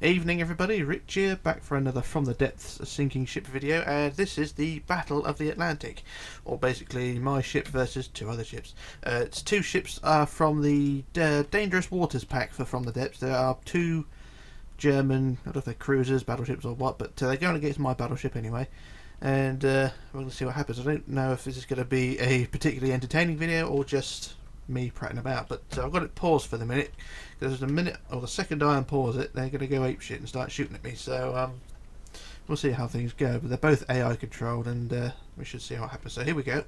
Evening everybody, Rich here, back for another From the Depths sinking ship video, and this is the Battle of the Atlantic, or basically my ship versus two other ships. It's two ships from the Dangerous Waters pack for From the Depths. There are two German, I don't know if they're cruisers, battleships or what, but they're going against my battleship anyway, and we're going to see what happens. I don't know if this is going to be a particularly entertaining video or just me prattling about, but I've got it paused for the minute, because the minute or the second I unpause it, they're going to go apeshit and start shooting at me. So we'll see how things go. But they're both AI controlled, and we should see what happens. So here we go,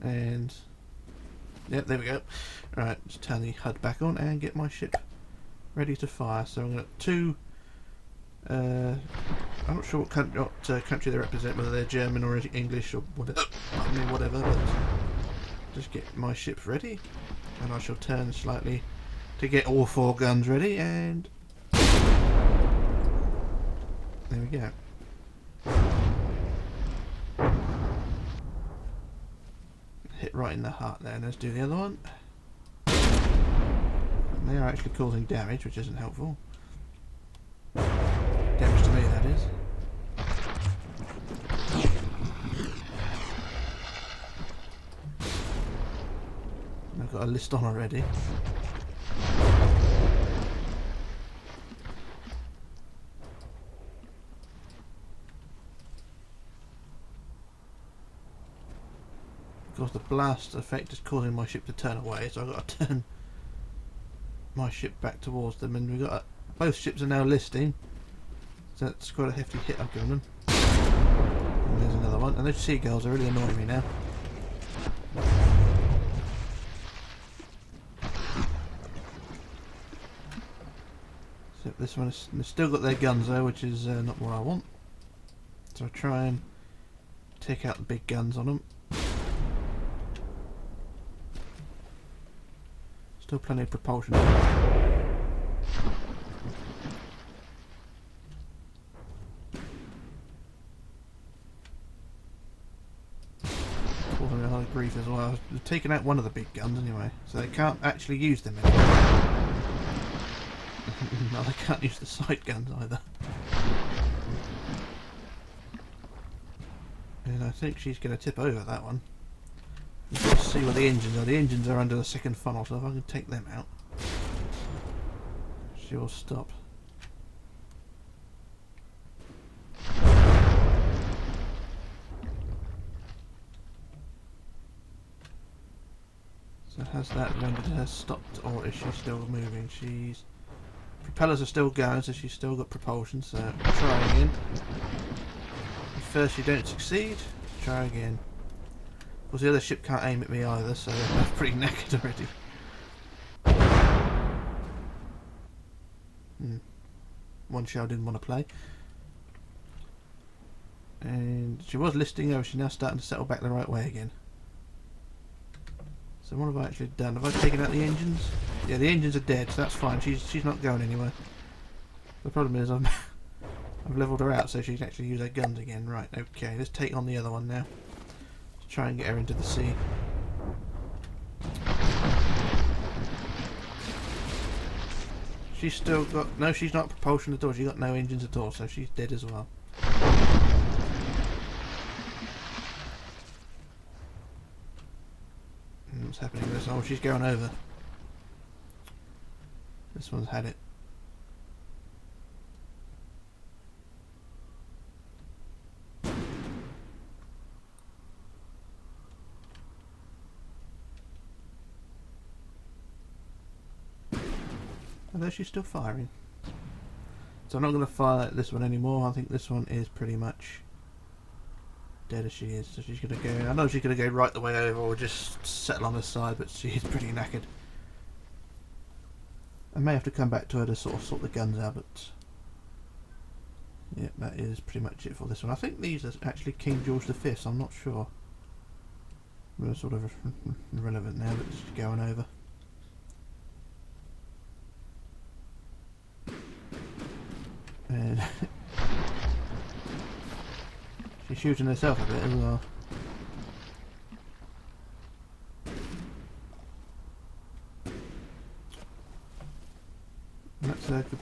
and yep, there we go. Right, let's turn the HUD back on and get my ship ready to fire. So I'm going to two. I'm not sure what country they represent, whether they're German or English or whatever. I mean, whatever. But just get my ship ready, and I shall turn slightly to get all four guns ready. And there we go. Hit right in the heart there. And let's do the other one. And they are actually causing damage, which isn't helpful. Damage to me, that is. I've got a list on already. Of course, the blast effect is causing my ship to turn away, so I've got to turn my ship back towards them, and we've got both ships are now listing. So that's quite a hefty hit I've given them. And there's another one. And those seagulls are really annoying me now. So this one has still got their guns though, which is not what I want. So I try and take out the big guns on them. Still plenty of propulsion. Grief as well. I've taken out one of the big guns anyway, so they can't actually use them anymore. No, they can't use the sight guns either. And I think she's going to tip over that one. Let's see where the engines are. The engines are under the second funnel, so if I can take them out, she will stop. So has that rendered her stopped, or is she still moving? Propellers are still going, so she's still got propulsion, so try again. If first you don't succeed, try again. Of course the other ship can't aim at me either, so they're pretty knackered already. One shell didn't want to play. And she was listing over, she's now starting to settle back the right way again. So what have I actually done? Have I taken out the engines? Yeah, the engines are dead, so that's fine. She's not going anywhere. The problem is I've levelled her out so she can actually use her guns again. Right, okay, let's take on the other one now. Let's try and get her into the sea. She's still got... No, she's not propulsion at all. She's got no engines at all, so she's dead as well. What's happening with this? Oh, she's going over. This one's had it. Although she's still firing. So I'm not going to fire at this one anymore. I think this one is pretty much dead as she is, so she's going to go... I know she's going to go right the way over or just settle on her side, but she is pretty knackered. I may have to come back to her to sort the guns out, but... yeah, that is pretty much it for this one. I think these are actually King George V, so I'm not sure. They're sort of irrelevant now, but it's going over. And she's shooting herself a bit as well.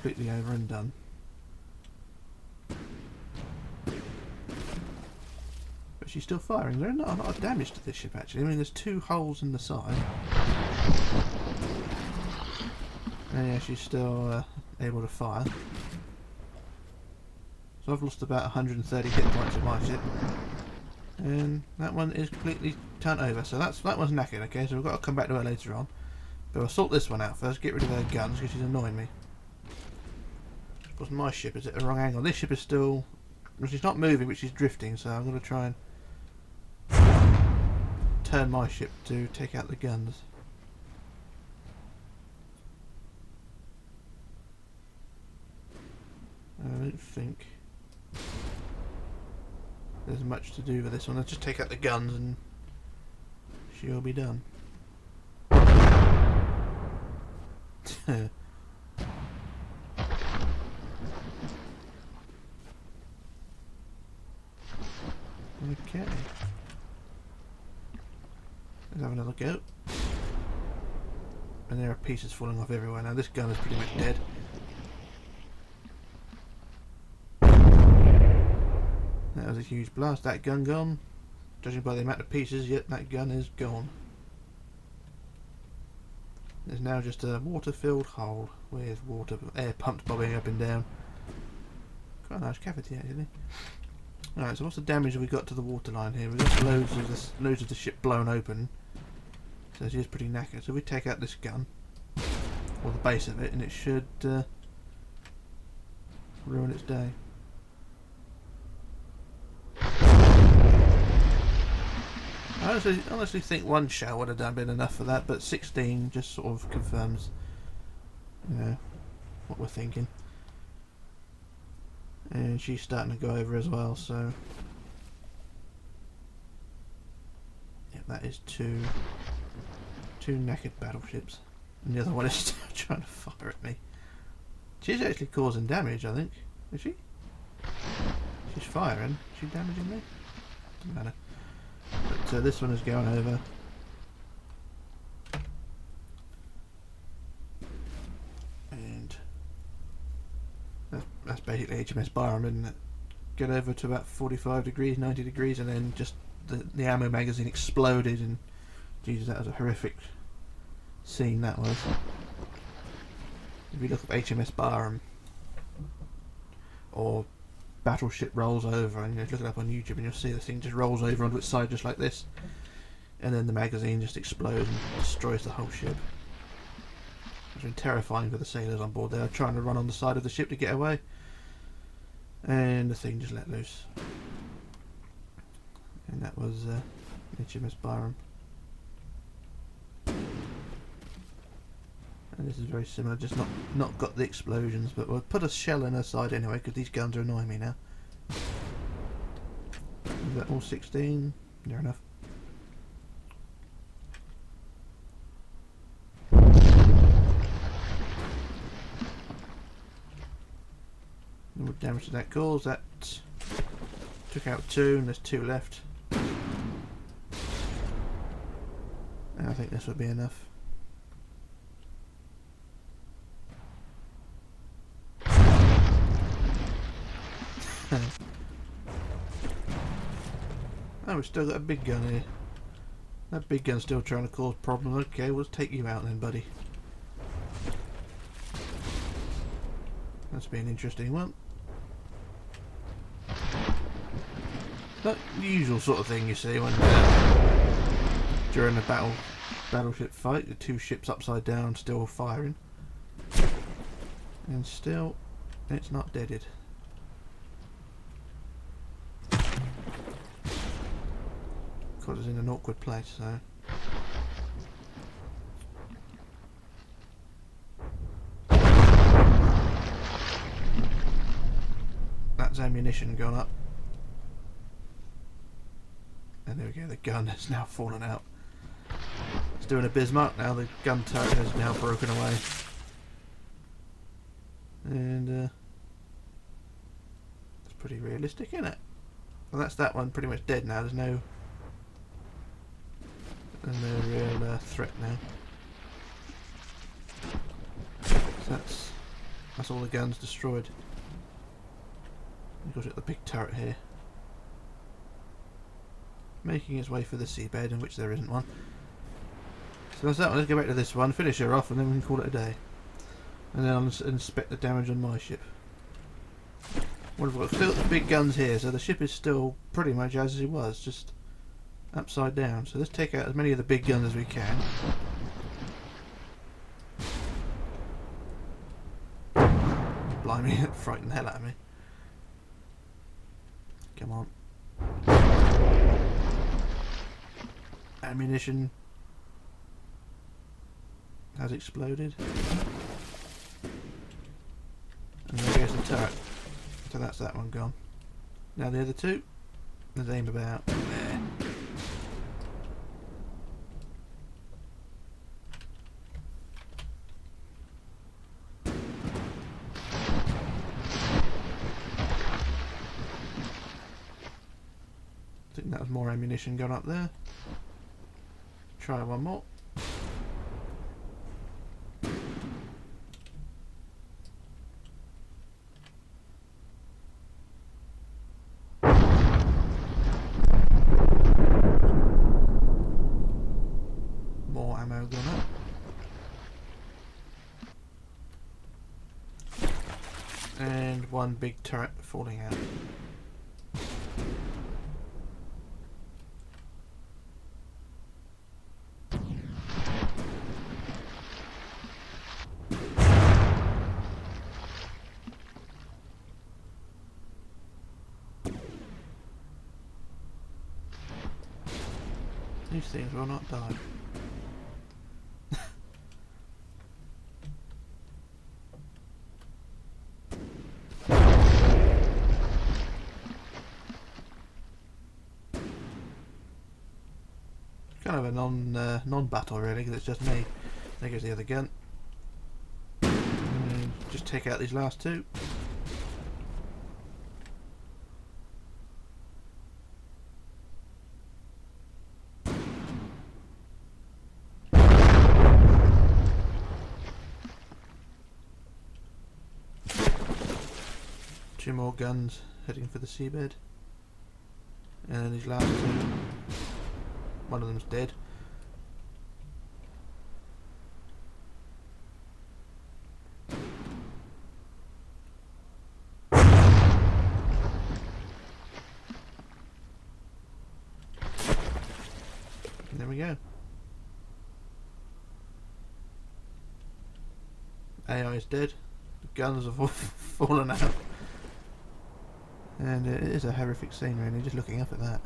completely over and done. But she's still firing. There's not a lot of damage to this ship actually. I mean, there's 2 holes in the side. And yeah, she's still able to fire. So I've lost about 130 hit points of my ship. And that one is completely turned over. So that one's knackered, okay? So we've got to come back to her later on. But we'll sort this one out first, get rid of her guns because she's annoying me. Of course my ship is at the wrong angle. This ship is still... well, she's not moving, but she's drifting, so I'm going to try and turn my ship to take out the guns. I don't think there's much to do with this one. Let's just take out the guns and she'll be done. Okay. Let's have another go. And there are pieces falling off everywhere. Now this gun is pretty much dead. That was a huge blast. That gun gone. Judging by the amount of pieces, yet that gun is gone. There's now just a water-filled hole with air pumped bobbing up and down. Quite a nice cavity actually. Alright, so what's the damage we got to the waterline here? We've got loads of the ship blown open. So she is pretty knackered. So we take out this gun, or the base of it, and it should ruin its day. I honestly think 1 shell would have been enough for that, but 16 just sort of confirms, you know, what we're thinking. And she's starting to go over as well, so yeah, that is two knackered battleships, and the other one is still trying to fire at me. She's actually causing damage, I think. Is she? She's firing. Is she damaging me? Doesn't matter. But this one is going over. And that's basically HMS Byron, isn't it? Get over to about 45 degrees, 90 degrees, and then just the ammo magazine exploded, and Jesus, that was a horrific scene that was. If you look up HMS Byron or battleship rolls over, and you look it up on YouTube and you'll see the thing just rolls over onto its side just like this, and then the magazine just explodes and destroys the whole ship. It's been terrifying for the sailors on board. They were trying to run on the side of the ship to get away, and the thing just let loose. And that was HMS Byron. And this is very similar, just not got the explosions, but we'll put a shell in her side anyway because these guns are annoying me now. Is that all 16? Near enough. What damage did that cause? That took out 2, and there's 2 left. And I think this would be enough. Oh, we've still got a big gun here. That big gun's still trying to cause problems. Okay, we'll take you out then, buddy. That's been an interesting one. Not the usual sort of thing you see when during a battleship fight, the 2 ships upside down still firing. And still, it's not deaded. Because it's in an awkward place, so. That's ammunition gone up. And there we go, the gun has now fallen out. It's doing a Bismarck now, the gun turret has now broken away. And it's pretty realistic, isn't it? Well, that's that one pretty much dead now, there's no real threat now. So that's That's all the guns destroyed. We've got the big turret here, making its way for the seabed, in which there isn't one. So that's that one. Let's go back to this one, finish her off, and then we can call it a day. And then I'll inspect the damage on my ship. What have we got? Still got the big guns here, so the ship is still pretty much as it was, just upside down. So let's take out as many of the big guns as we can. Blimey, it frightened the hell out of me. Come on. Ammunition has exploded. And there goes the turret. So that's that one gone. Now the other two. Let's aim about there. I think that was more ammunition gone up there. Try one more. More ammo gone up. And one big turret falling out. These things will not die. Kind of a non-battle really, because it's just me. There goes the other gun. And just take out these last two. Two more guns heading for the seabed. And then these last two. One of them's dead. And there we go. AI is dead. The guns have all fallen out. And it is a horrific scene really, just looking up at that.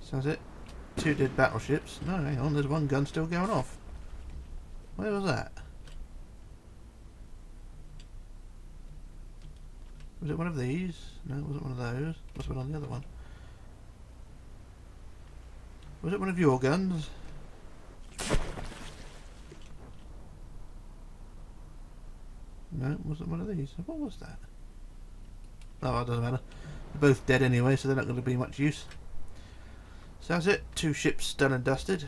So that's it. Two dead battleships. No, hang on, there's one gun still going off. Where was that? Was it one of these? No, it wasn't one of those. Must have been on the other one. Was it one of your guns? No, it wasn't one of these. What was that? Oh, it doesn't matter. They're both dead anyway, so they're not going to be much use. So that's it. Two ships done and dusted.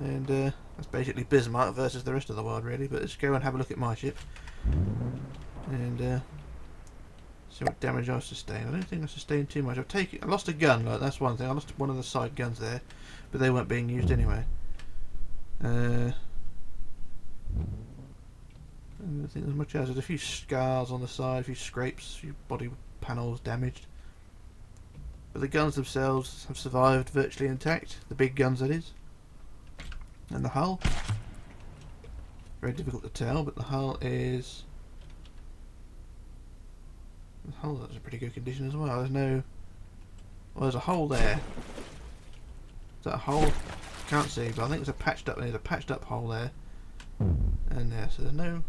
And that's basically Bismarck versus the rest of the world really. But let's go and have a look at my ship. And see what damage I sustained. I don't think I sustained too much. I lost a gun, like, that's one thing. I lost one of the side guns there. But they weren't being used anyway. I don't think there's much else. There's a few scars on the side, a few scrapes, a few body panels damaged. But the guns themselves have survived virtually intact. The big guns, that is. And the hull. Very difficult to tell, but the hull is... The hull is in pretty good condition as well. There's no... Well, there's a hole there. Is that a hole? Can't see, but I think there's a patched up hole there. And there, so there's no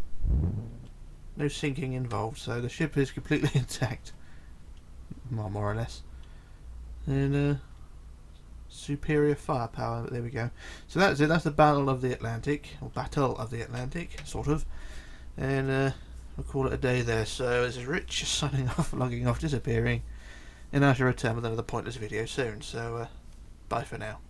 sinking involved, so the ship is completely intact, more or less. And superior firepower. There we go. So that's it. That's the Battle of the Atlantic, or Battle of the Atlantic, sort of. And we'll call it a day there. So this is Rich signing off, logging off, disappearing, and I shall return with another pointless video soon. So bye for now.